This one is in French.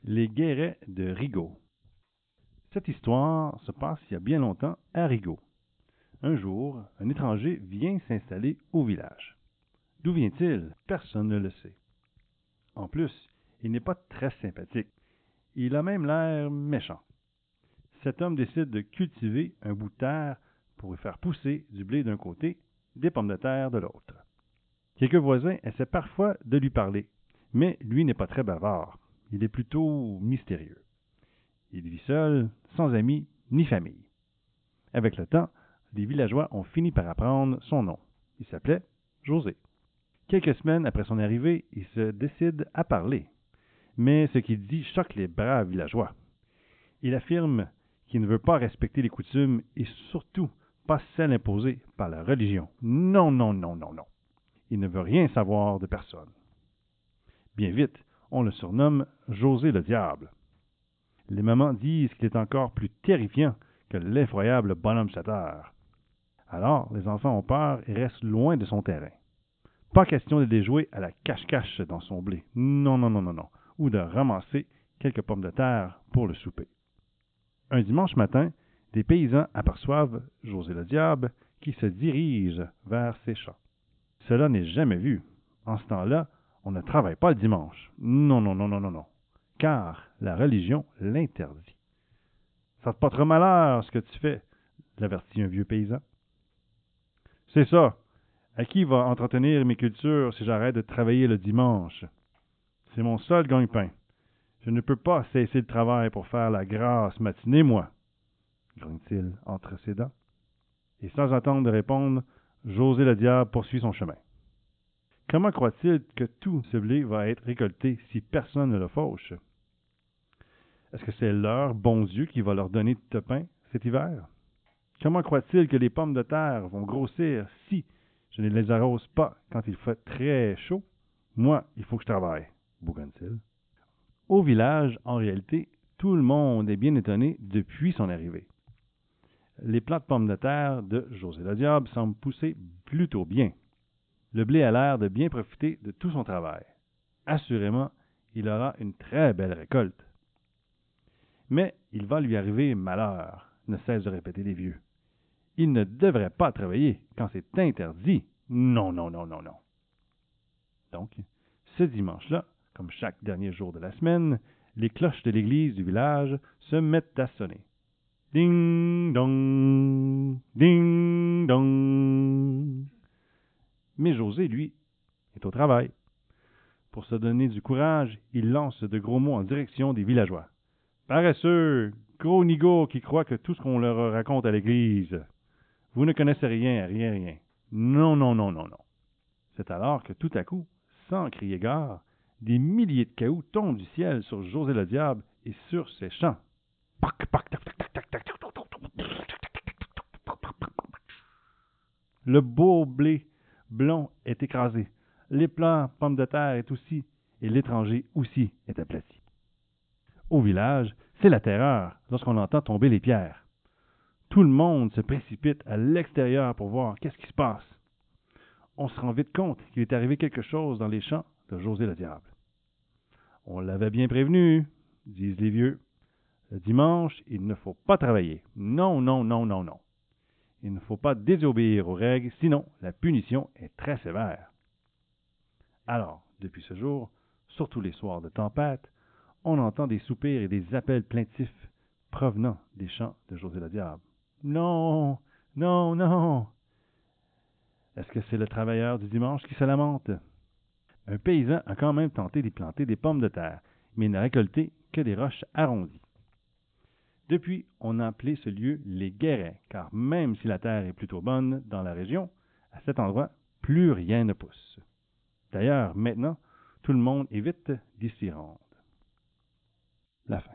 Les Guérets de Rigaud. Cette histoire se passe il y a bien longtemps à Rigaud. Un jour, un étranger vient s'installer au village. D'où vient-il? Personne ne le sait. En plus, il n'est pas très sympathique. Il a même l'air méchant. Cet homme décide de cultiver un bout de terre pour y faire pousser du blé d'un côté, des pommes de terre de l'autre. Quelques voisins essaient parfois de lui parler, mais lui n'est pas très bavard. Il est plutôt mystérieux. Il vit seul, sans amis ni famille. Avec le temps, les villageois ont fini par apprendre son nom. Il s'appelait José. Quelques semaines après son arrivée, il se décide à parler. Mais ce qu'il dit choque les braves villageois. Il affirme qu'il ne veut pas respecter les coutumes et surtout pas celles imposées par la religion. Non, non, non, non, non. Il ne veut rien savoir de personne. Bien vite, on le surnomme José le Diable. Les mamans disent qu'il est encore plus terrifiant que l'effroyable bonhomme Chateur. Alors, les enfants ont peur et restent loin de son terrain. Pas question de les jouer à la cache-cache dans son blé. Non, non, non, non, non. Ou de ramasser quelques pommes de terre pour le souper. Un dimanche matin, des paysans aperçoivent José le Diable qui se dirige vers ses champs. Cela n'est jamais vu. En ce temps-là, on ne travaille pas le dimanche. Non, non, non, non, non, non. Car la religion l'interdit. Ça te portera malheur ce que tu fais, l'avertit un vieux paysan. C'est ça. À qui va entretenir mes cultures si j'arrête de travailler le dimanche? C'est mon seul gagne-pain. Je ne peux pas cesser le travail pour faire la grasse matinée, moi, grogne-t-il entre ses dents. Et sans attendre de répondre, José le Diable poursuit son chemin. Comment croit-il que tout ce blé va être récolté si personne ne le fauche? Est-ce que c'est leur bon Dieu qui va leur donner de pain cet hiver? Comment croit-il que les pommes de terre vont grossir si je ne les arrose pas quand il fait très chaud? Moi, il faut que je travaille, bougonne-t-il. Au village, en réalité, tout le monde est bien étonné depuis son arrivée. Les plants de pommes de terre de José le Diable semblent pousser plutôt bien. Le blé a l'air de bien profiter de tout son travail. Assurément, il aura une très belle récolte. Mais il va lui arriver malheur, ne cesse de répéter les vieux. Il ne devrait pas travailler quand c'est interdit. Non, non, non, non, non. Donc, ce dimanche-là, comme chaque dernier jour de la semaine, les cloches de l'église du village se mettent à sonner. Ding dong, ding dong. Mais José, lui, est au travail. Pour se donner du courage, il lance de gros mots en direction des villageois. Paresseux, gros nigauds qui croient que tout ce qu'on leur raconte à l'église. Vous ne connaissez rien, rien, rien. Non, non, non, non, non. C'est alors que tout à coup, sans crier gare, des milliers de cailloux tombent du ciel sur José le Diable et sur ses champs. Pac, pac, tac, tac, tac, tac, tac, tac, tac, tac. Le beau blé blond est écrasé. Les plants pommes de terre est aussi, et l'étranger aussi est aplati. Au village, c'est la terreur lorsqu'on entend tomber les pierres. Tout le monde se précipite à l'extérieur pour voir qu'est-ce qui se passe. On se rend vite compte qu'il est arrivé quelque chose dans les champs de José le Diable. On l'avait bien prévenu, disent les vieux. Le dimanche, il ne faut pas travailler. Non, non, non, non, non. Il ne faut pas désobéir aux règles, sinon la punition est très sévère. Alors, depuis ce jour, surtout les soirs de tempête, on entend des soupirs et des appels plaintifs provenant des champs de José le Diable. Non, non, non. Est-ce que c'est le travailleur du dimanche qui se lamente? Un paysan a quand même tenté d'y planter des pommes de terre, mais il n'a récolté que des roches arrondies. Depuis, on a appelé ce lieu les Guérets, car même si la terre est plutôt bonne dans la région, à cet endroit, plus rien ne pousse. D'ailleurs, maintenant, tout le monde évite d'y s'y rendre. La fin.